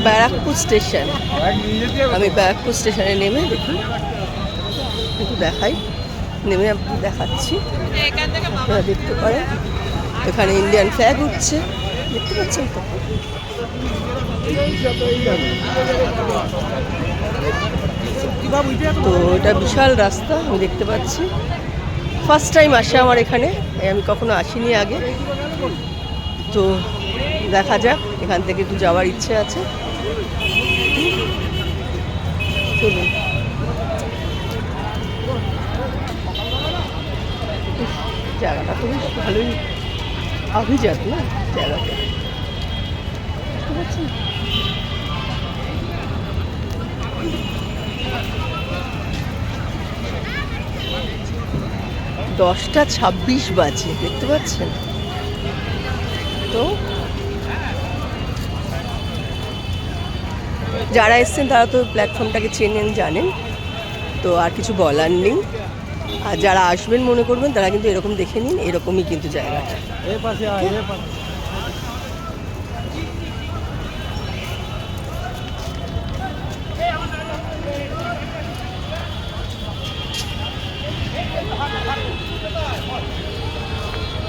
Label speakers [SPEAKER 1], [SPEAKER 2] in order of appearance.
[SPEAKER 1] Barrackpore station. আমি ব্যারাকপুর স্টেশনে নেমে দেখি, একটু দেখাই, নেমে আপনাকে দেখাচ্ছি। আপনারা দেখতে পারেন এখানে ইন্ডিয়ান ফ্ল্যাগ উঠছে, দেখতে পাচ্ছেন তো। তো এটা বিশাল রাস্তা আমি দেখতে পাচ্ছি। ফার্স্ট টাইম আসে আমার এখানে, আমি কখনো আসিনি আগে। তো দেখা যাক, এখান থেকে একটু যাওয়ার ইচ্ছে আছে। চলুন। জায়গাটা তো বেশ ভালোই আভিজাত না জায়গাটা, বুঝতে পারছেন। 10:26 বাজে, দেখতে পাচ্ছেন তো। যারা এসছেন তারা তো প্ল্যাটফর্মটাকে চেনেন, জানেন, তো আর কিছু বলার নেই। আর যারা আসবেন মনে করবেন তারা কিন্তু এরকম দেখে নিন, এরকমই কিন্তু জায়গাটা।